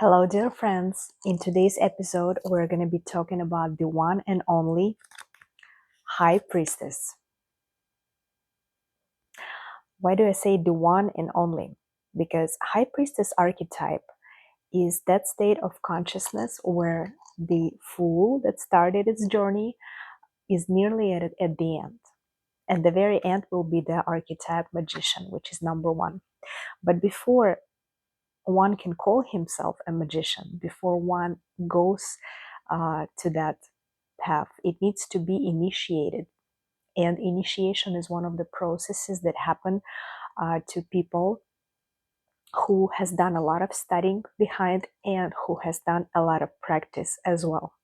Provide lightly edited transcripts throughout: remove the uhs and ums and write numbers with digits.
Hello, dear friends. In today's episode, we're going to be talking about the one and only High Priestess. Why do I say the one and only? Because High Priestess archetype is that state of consciousness where the fool that started its journey is nearly at the end. And the very end will be the archetype magician, which is number one. But before one can call himself a magician, before one goes to that path, it needs to be initiated. And initiation is one of the processes that happen to people who has done a lot of studying behind and who has done a lot of practice as well.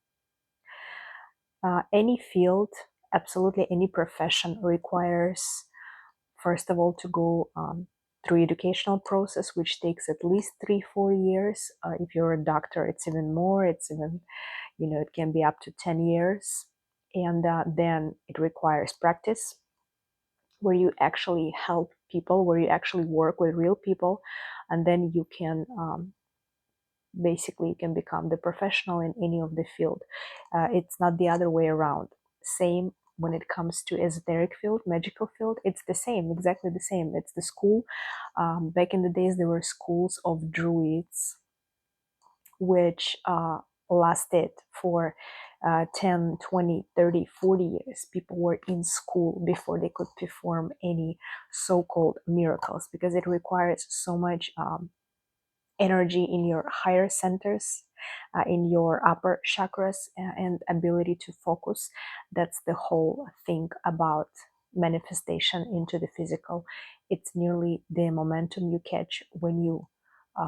Any field, absolutely any profession requires, first of all, to go through educational process, which takes at least 3-4 years. If you're a doctor, it's even more. It's even, it can be up to 10 years. And then it requires practice, where you actually help people, where you actually work with real people, and then you can basically you can become the professional in any of the field. It's not the other way around. Same when it comes to esoteric field, magical field, it's the same, exactly the same. It's the school. Back in the days, there were schools of druids, which lasted for 10, 20, 30, 40 years. People were in school before they could perform any so-called miracles, because it requires so much energy in your higher centers, in your upper chakras, and ability to focus. That's the whole thing about manifestation into the physical. It's nearly the momentum you catch when you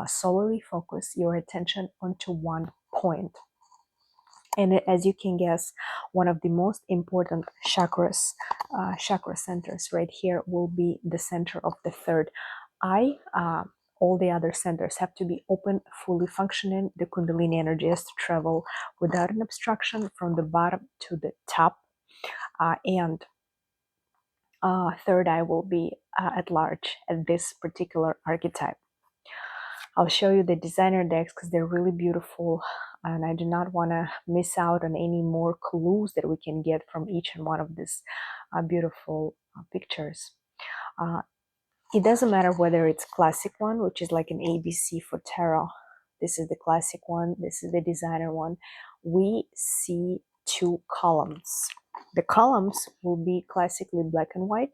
solely focus your attention onto one point. And as you can guess, one of the most important chakras, chakra centers right here, will be the center of the third eye. All the other centers have to be open, fully functioning. The Kundalini energy has to travel without an obstruction from the bottom to the top. And third eye will be at large at this particular archetype. I'll show you the designer decks because they're really beautiful, and I do not want to miss out on any more clues that we can get from each and one of these beautiful pictures. It doesn't matter whether it's classic one, which is like an ABC for tarot. This is the classic one. This is the designer one. We see two columns. The columns will be classically black and white.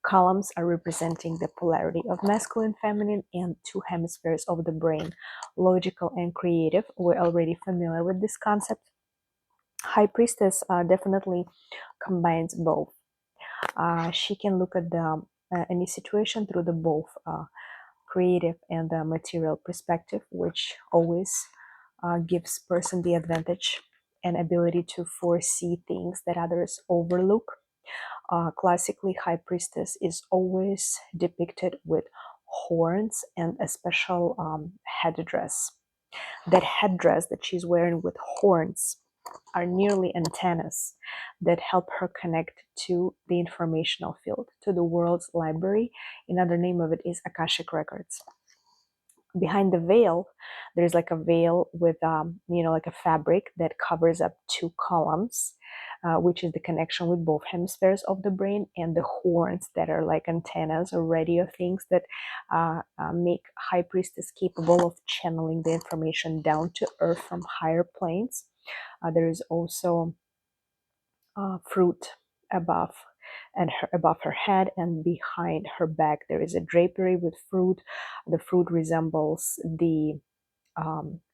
Columns are representing the polarity of masculine, feminine, and two hemispheres of the brain, logical and creative. We're already familiar with this concept. High Priestess definitely combines both. She can look at any situation through the both creative and material perspective, which always gives person the advantage and ability to foresee things that others overlook. Classically, High Priestess is always depicted with horns and a special headdress. That headdress that she's wearing with horns are nearly antennas that help her connect to the informational field, to the world's library. Another name of it is Akashic Records. Behind the veil, there's like a veil with, like a fabric that covers up two columns, which is the connection with both hemispheres of the brain, and the horns that are like antennas or radio things that make High Priestess capable of channeling the information down to earth from higher planes. There is also fruit above above her head, and behind her back there is a drapery with fruit. The fruit resembles the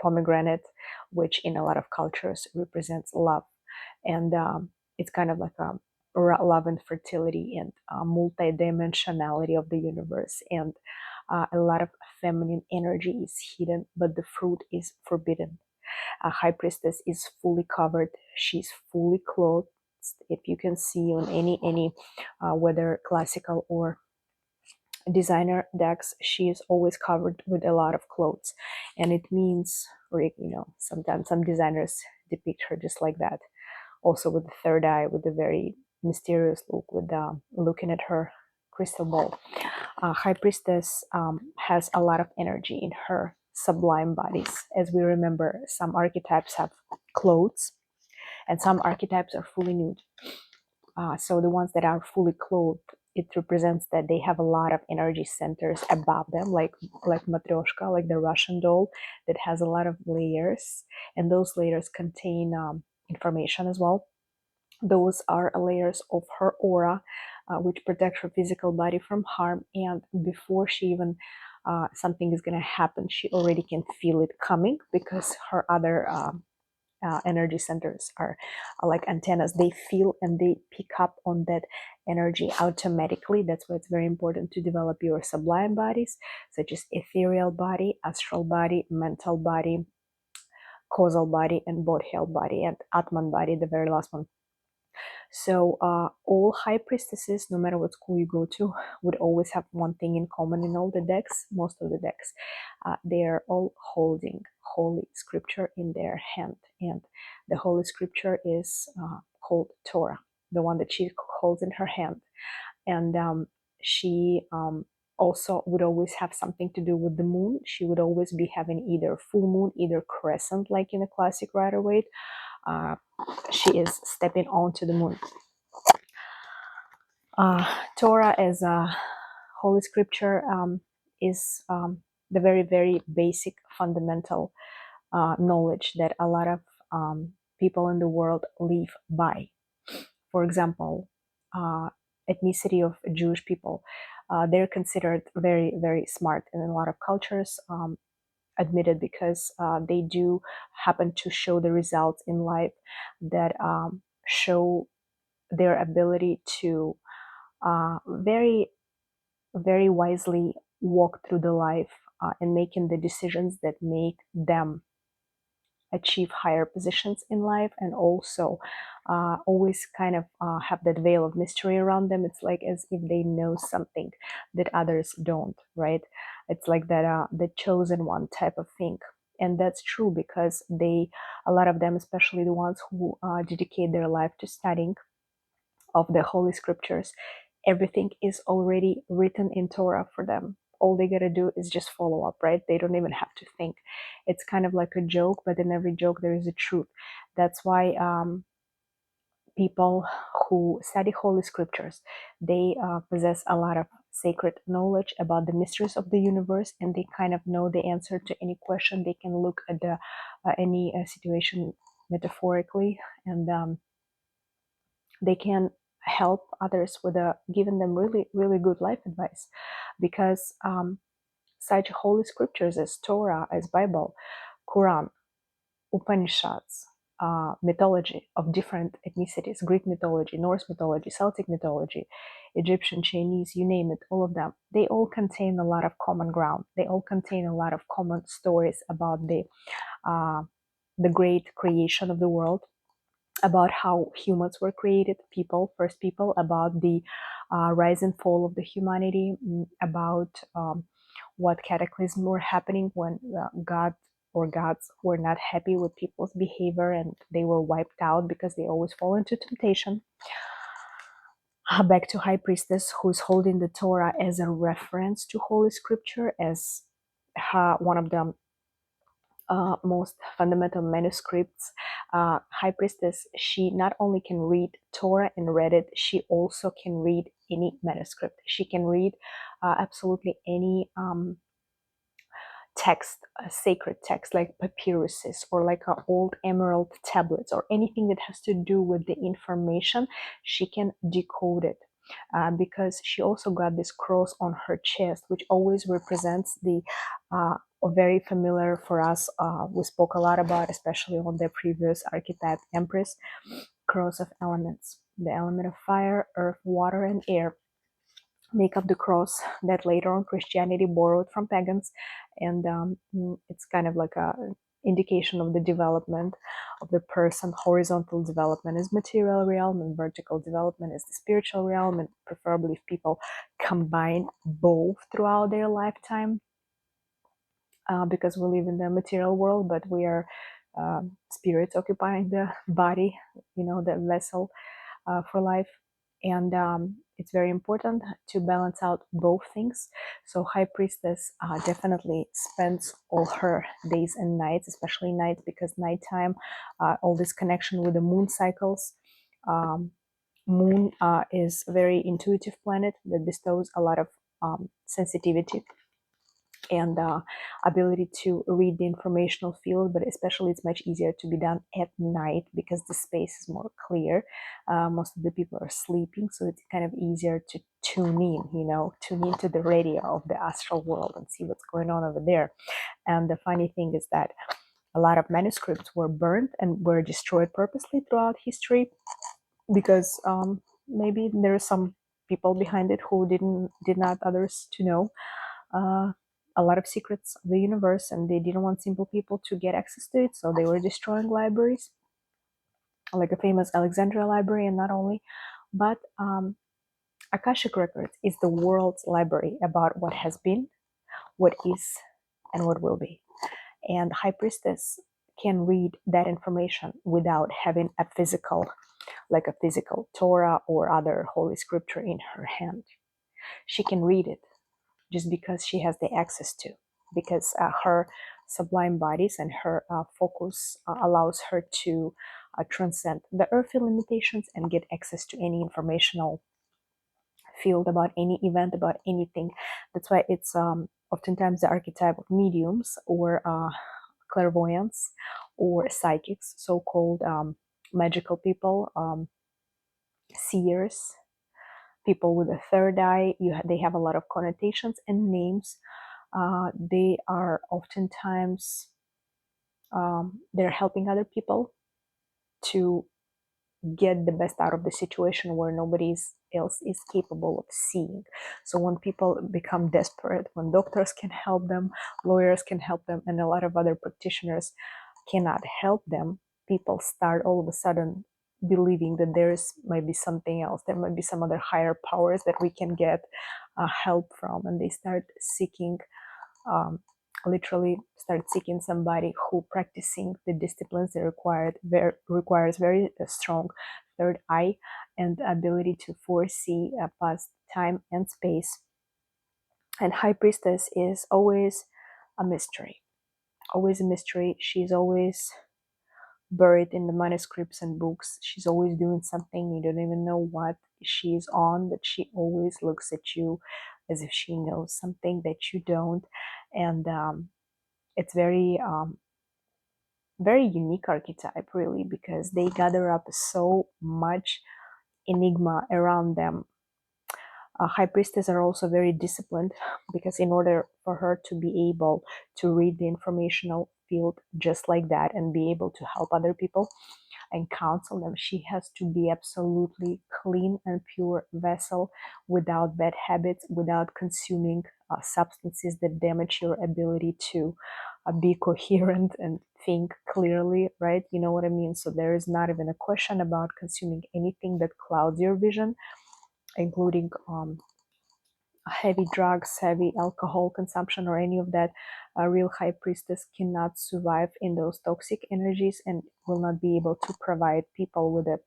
pomegranate, which in a lot of cultures represents love, and it's kind of like a love and fertility and multi-dimensionality of the universe, and a lot of feminine energy is hidden, but the fruit is forbidden. High Priestess is fully covered. She's fully clothed. If you can see on any whether classical or designer decks, she is always covered with a lot of clothes, and it means, or sometimes some designers depict her just like that, also with the third eye, with a very mysterious look, with looking at her crystal ball. High Priestess has a lot of energy in her sublime bodies. As we remember, some archetypes have clothes and some archetypes are fully nude. So the ones that are fully clothed, it represents that they have a lot of energy centers above them, like matryoshka, like the Russian doll that has a lot of layers, and those layers contain information as well. Those are layers of her aura, which protect her physical body from harm. And before she even something is going to happen, she already can feel it coming, because her other energy centers are like antennas. They feel and they pick up on that energy automatically. That's why it's very important to develop your sublime bodies, such as ethereal body, astral body, mental body, causal body, and bodhil body, and atman body, the very last one. So all high priestesses, no matter what school you go to, would always have one thing in common in all the decks, most of the decks. They are all holding holy scripture in their hand. And the holy scripture is called Torah, the one that she holds in her hand. And she also would always have something to do with the moon. She would always be having either full moon, either crescent, like in the classic Rider-Waite. She is stepping onto the moon. Torah as a holy scripture is the very, very basic fundamental knowledge that a lot of people in the world live by. For example, ethnicity of Jewish people, they're considered very, very smart, and in a lot of cultures admitted, because they do happen to show the results in life that show their ability to very, very wisely walk through the life and making the decisions that make them achieve higher positions in life, and also always kind of have that veil of mystery around them. It's like as if they know something that others don't, right? It's like that the chosen one type of thing. And that's true, because a lot of them, especially the ones who dedicate their life to studying of the Holy Scriptures, everything is already written in Torah for them. All they gotta do is just follow up, right? They don't even have to think. It's kind of like a joke, but in every joke there is a truth. That's why people who study Holy Scriptures, they possess a lot of sacred knowledge about the mysteries of the universe, and they kind of know the answer to any question. They can look at any situation metaphorically, and they can help others with giving them really, really good life advice, because such holy scriptures as Torah, as Bible, Quran, Upanishads, mythology of different ethnicities, Greek mythology, Norse mythology, Celtic mythology, Egyptian, Chinese, you name it, all of them, they all contain a lot of common ground. They all contain a lot of common stories about the great creation of the world, about how humans were created, first people, about the rise and fall of the humanity, about what cataclysms were happening when God or gods were not happy with people's behavior and they were wiped out because they always fall into temptation. Back to High Priestess, who's holding the Torah as a reference to Holy Scripture, as one of the most fundamental manuscripts. High Priestess, she not only can read Torah and read it, she also can read any manuscript. She can read absolutely any text, a sacred text like papyruses or like old emerald tablets or anything that has to do with the information. She can decode it. Because she also got this cross on her chest, which always represents the very familiar for us. We spoke a lot about, especially on the previous archetype Empress, cross of elements. The element of fire, earth, water, and air make up the cross that later on Christianity borrowed from pagans, and it's kind of like a indication of the development of the person. Horizontal development is material realm, and vertical development is the spiritual realm, and preferably if people combine both throughout their lifetime, because we live in the material world, but we are spirits occupying the body, the vessel for life. And it's very important to balance out both things. So High Priestess definitely spends all her days and nights, especially nights, because nighttime, all this connection with the moon cycles. Moon is a very intuitive planet that bestows a lot of sensitivity and ability to read the informational field, but especially it's much easier to be done at night because the space is more clear. Most of the people are sleeping, so it's kind of easier to tune in, tune into the radio of the astral world and see what's going on over there. And the funny thing is that a lot of manuscripts were burned and were destroyed purposely throughout history because maybe there are some people behind it who did not others to know uh, a lot of secrets of the universe, and they didn't want simple people to get access to it, so they were destroying libraries, like a famous Alexandria library, and not only, but Akashic Records is the world's library about what has been, what is, and what will be. And High Priestess can read that information without having a physical, like a physical Torah or other holy scripture in her hand. She can read it just because she has the access to, because her sublime bodies and her focus allows her to transcend the earthly limitations and get access to any informational field about any event, about anything. That's why it's oftentimes the archetype of mediums or clairvoyants or psychics, so-called magical people, seers, people with a third eye. They have a lot of connotations and names. They are oftentimes they're helping other people to get the best out of the situation where nobody else is capable of seeing. So when people become desperate, when doctors can help them, lawyers can help them, and a lot of other practitioners cannot help them, people start all of a sudden believing that there's might be something else, there might be some other higher powers that we can get help from, and they start seeking, literally start seeking somebody who practicing the disciplines that requires very strong third eye and ability to foresee past time and space. And High Priestess is always a mystery, always a mystery. She's always buried in the manuscripts and books. She's always doing something. You don't even know what she's on, but she always looks at you as if she knows something that you don't. And it's very unique archetype, really, because they gather up so much enigma around them. High priestesses are also very disciplined because in order for her to be able to read the informational field just like that and be able to help other people and counsel them, she has to be absolutely clean and pure vessel without bad habits, without consuming substances that damage your ability to be coherent and think clearly, right? You know what I mean? So there is not even a question about consuming anything that clouds your vision, including heavy drugs, heavy alcohol consumption, or any of that. A real high priestess cannot survive in those toxic energies and will not be able to provide people with a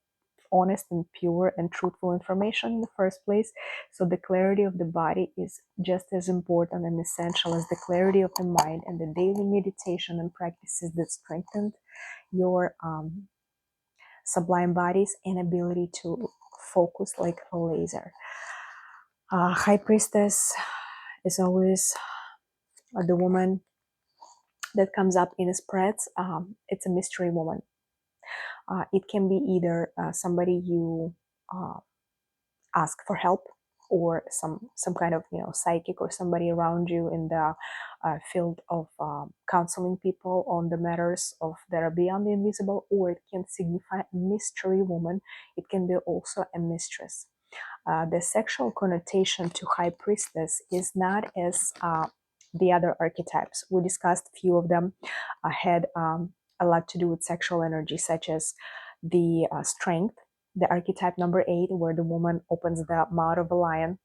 honest and pure and truthful information in the first place. So the clarity of the body is just as important and essential as the clarity of the mind, and the daily meditation and practices that strengthen your sublime bodies and ability to focus like a laser. High priestess is always the woman that comes up in spreads. It's a mystery woman. It can be either somebody you ask for help, or some kind of psychic, or somebody around you in the field of counseling people on the matters of that are beyond the invisible, or it can signify a mystery woman. It can be also a mistress. The sexual connotation to high priestess is not as the other archetypes. We discussed a few of them had a lot to do with sexual energy, such as the strength, the archetype number 8, where the woman opens the mouth of a lion.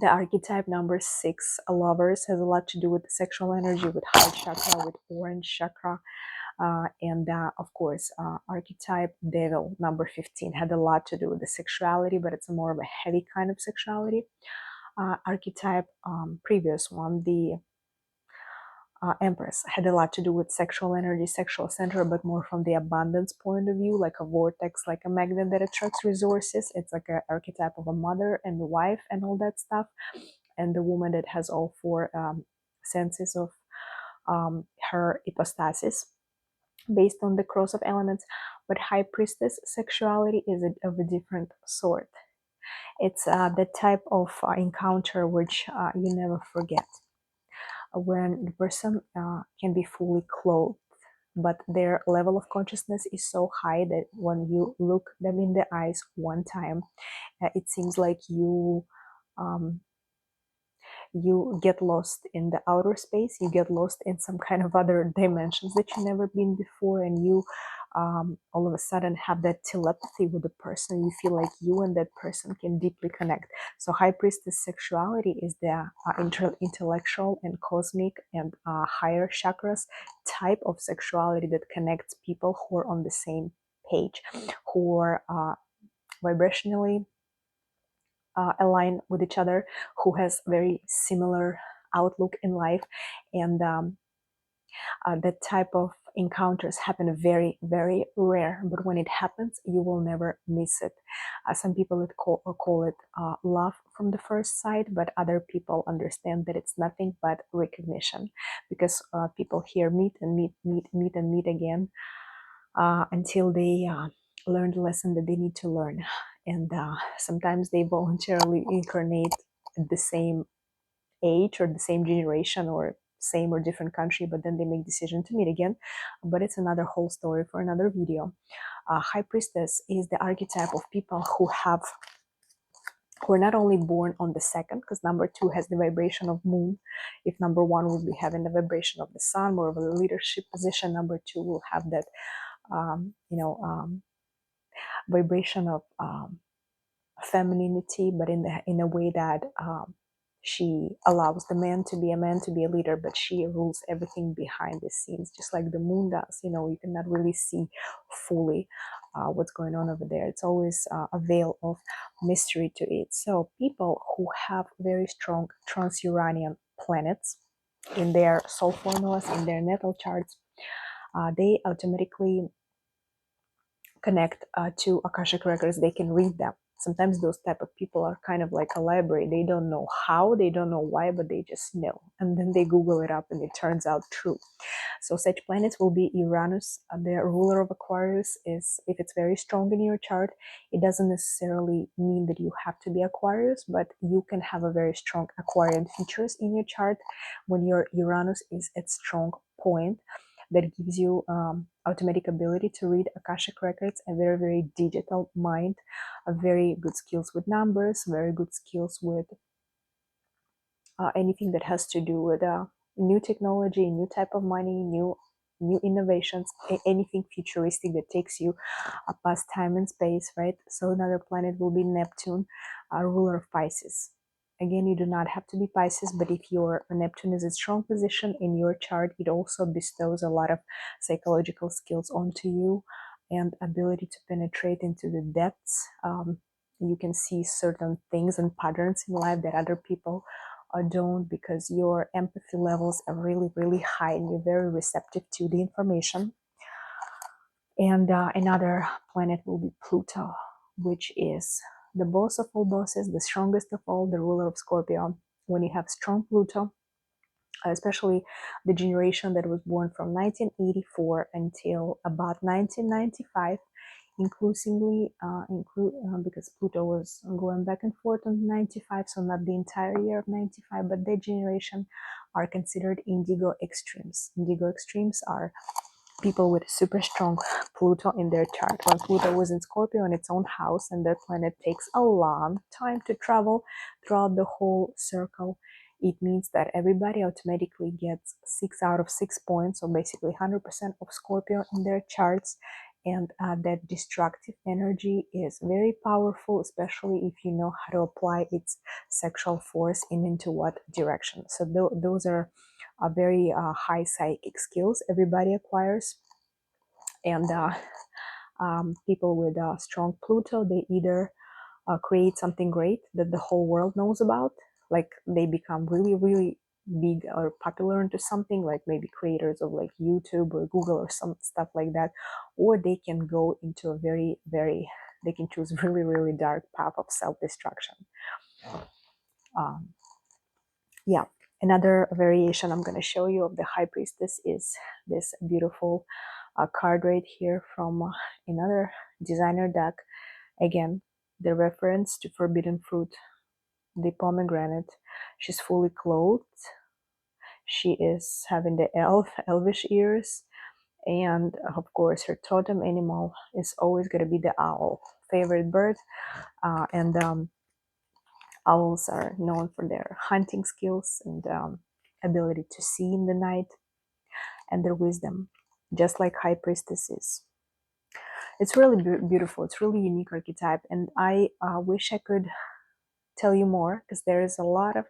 The archetype number 6, lovers, has a lot to do with the sexual energy, with heart chakra, with orange chakra. And of course, archetype devil number 15 had a lot to do with the sexuality, but it's more of a heavy kind of sexuality. Archetype previous one, the Empress, had a lot to do with sexual energy, sexual center, but more from the abundance point of view, like a vortex, like a magnet that attracts resources. It's like an archetype of a mother and a wife and all that stuff. And the woman that has all four senses of her hypostasis based on the cross of elements. But High Priestess sexuality is of a different sort. It's the type of encounter which you never forget, when the person can be fully clothed, but their level of consciousness is so high that when you look them in the eyes one time, it seems like um, you get lost in the outer space, you get lost in some kind of other dimensions that you never been before, and you all of a sudden have that telepathy with the person. You feel like you and that person can deeply connect. So High Priestess sexuality is the intellectual and cosmic and higher chakras type of sexuality that connects people who are on the same page, who are vibrationally align with each other, who has very similar outlook in life. And that type of encounters happen very, very rare, but when it happens, you will never miss it. Some people would call it love from the first sight, but other people understand that it's nothing but recognition, because people here meet and meet again until they learn the lesson that they need to learn. And sometimes they voluntarily incarnate at the same age or the same generation or same or different country, but then they make decision to meet again. But it's another whole story for another video. High Priestess is the archetype of people who are not only born on the second, because number 2 has the vibration of moon. If number 1 would be having the vibration of the sun, more of a leadership position, number 2 will have that vibration of femininity, but in a way that she allows the man to be a man, to be a leader, but she rules everything behind the scenes, just like the moon does. You cannot really see fully what's going on over there. It's always a veil of mystery to it. So people who have very strong trans-Uranian planets in their soul formulas, in their natal charts, they automatically connect to Akashic records. They can read them. Sometimes those type of people are kind of like a library. They don't know how, they don't know why, but they just know. And then they Google it up and it turns out true. So such planets will be Uranus. The ruler of Aquarius is, if it's very strong in your chart, it doesn't necessarily mean that you have to be Aquarius, but you can have a very strong Aquarian features in your chart when your Uranus is at strong point. That gives you automatic ability to read Akashic records, a very, very digital mind, a very good skills with numbers, very good skills with anything that has to do with new technology, new type of money, new innovations, anything futuristic that takes you past time and space, right? So another planet will be Neptune, ruler of Pisces. Again, you do not have to be Pisces, but if your Neptune is a strong position in your chart, it also bestows a lot of psychological skills onto you and ability to penetrate into the depths. You can see certain things and patterns in life that other people don't, because your empathy levels are really, really high and you're very receptive to the information. And another planet will be Pluto, which is the boss of all bosses, the strongest of all, the ruler of Scorpio. When you have strong Pluto, especially the generation that was born from 1984 until about 1995, inclusively, because Pluto was going back and forth on 95, so not the entire year of 95, but that generation are considered indigo extremes. Indigo extremes are people with super strong Pluto in their chart. When Pluto was in Scorpio in its own house, and that planet takes a long time to travel throughout the whole circle, it means that everybody automatically gets 6 out of 6 points, so basically 100% of Scorpio in their charts. And that destructive energy is very powerful, especially if you know how to apply its sexual force into what direction. So those are very high psychic skills everybody acquires. And people with strong Pluto, they either create something great that the whole world knows about, like they become really, really big or popular into something, like maybe creators of like YouTube or Google or some stuff like that, or they can go into a very, very, they can choose really, really dark path of self-destruction. Um, yeah, another variation I'm going to show you of the High Priestess is this beautiful card right here from another designer deck. Again, the reference to forbidden fruit, the pomegranate. She's fully clothed. She is having the elvish ears, and of course her totem animal is always going to be the owl, favorite bird. And owls are known for their hunting skills and ability to see in the night, and their wisdom, just like High Priestesses. It's really beautiful. It's really unique archetype, and I wish I could tell you more, because there is a lot of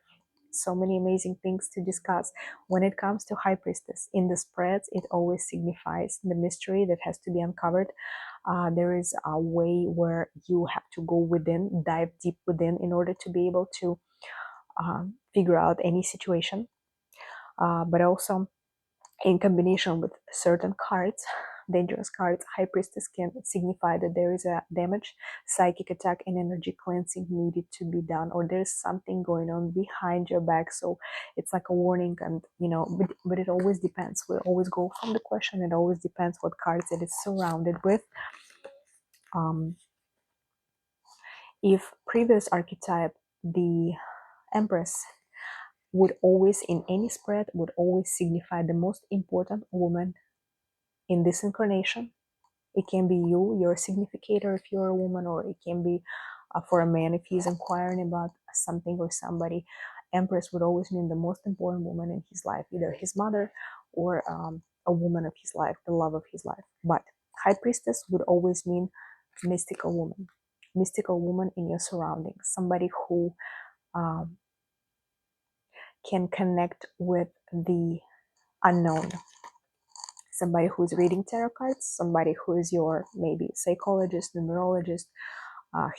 so many amazing things to discuss. When it comes to High Priestess, in the spreads, it always signifies the mystery that has to be uncovered. There is a way where you have to go within, dive deep within, in order to be able to figure out any situation. But also, in combination with certain cards, dangerous cards, High Priestess can signify that there is a damage, psychic attack, and energy cleansing needed to be done, or there's something going on behind your back. So it's like a warning, and but it always depends. We always go from the question. It always depends what cards it is surrounded with. If previous archetype, the Empress, would always, in any spread, would always signify the most important woman in this incarnation. It can be you, your significator, if you're a woman, or it can be for a man if he's inquiring about something or somebody. Empress would always mean the most important woman in his life, either his mother or a woman of his life, the love of his life. But High Priestess would always mean mystical woman in your surroundings, somebody who um, can connect with the unknown, somebody who's reading tarot cards, somebody who is your maybe psychologist, numerologist,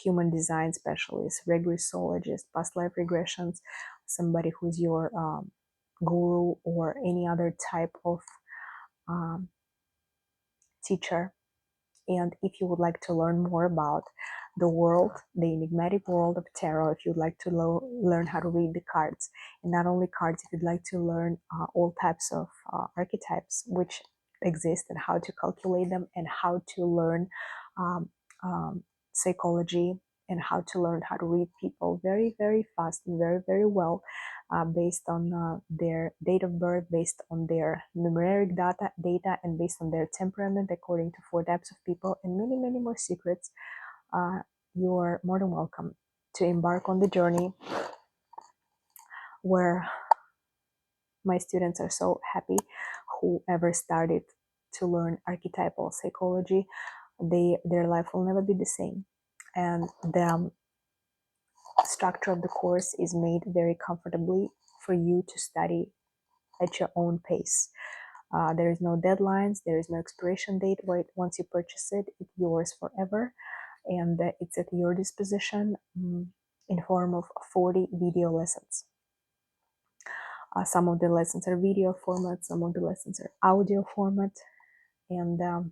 human design specialist, regressologist, past life regressions, somebody who's your guru or any other type of um, teacher. And if you would like to learn more about the world, the enigmatic world of tarot, if you'd like to learn how to read the cards, and not only cards, if you'd like to learn all types of archetypes which exist, and how to calculate them, and how to learn um, psychology, and how to learn how to read people very, very fast and very, very well, based on their date of birth, based on their numeric data, and based on their temperament, according to 4 types of people, and many, many more secrets. You are more than welcome to embark on the journey where my students are so happy. Whoever started to learn archetypal psychology, their life will never be the same. And the structure of the course is made very comfortably for you to study at your own pace. There is no deadlines, there is no expiration date. Once you purchase it, it's yours forever, and it's at your disposition in form of 40 video lessons. Some of the lessons are video format, some of the lessons are audio format, and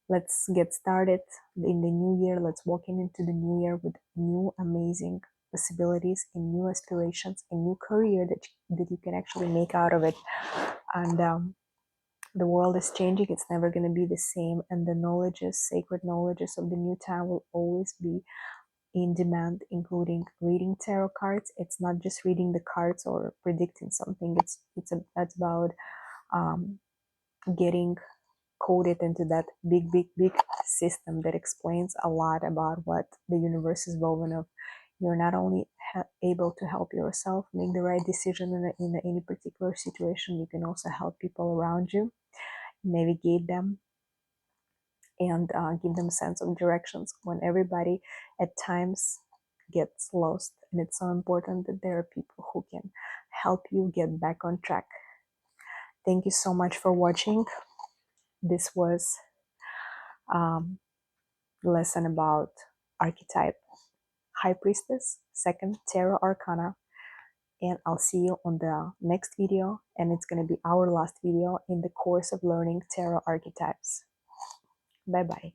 let's get started in the new year. Let's walk into the new year with new amazing possibilities and new aspirations and new career that you can actually make out of it. And the world is changing. It's never going to be the same. And the knowledges, sacred knowledges of the new time will always be in demand, including reading tarot cards. It's not just reading the cards or predicting something. It's about getting coded into that big system that explains a lot about what the universe is woven of. You're not only able to help yourself make the right decision in any particular situation, you can also help people around you, navigate them, and give them a sense of directions when everybody at times gets lost. And it's so important that there are people who can help you get back on track. Thank you so much for watching. This was lesson about Archetype, High Priestess, second Tarot Arcana, and I'll see you on the next video, and it's going to be our last video in the course of learning Tarot Archetypes. Bye bye.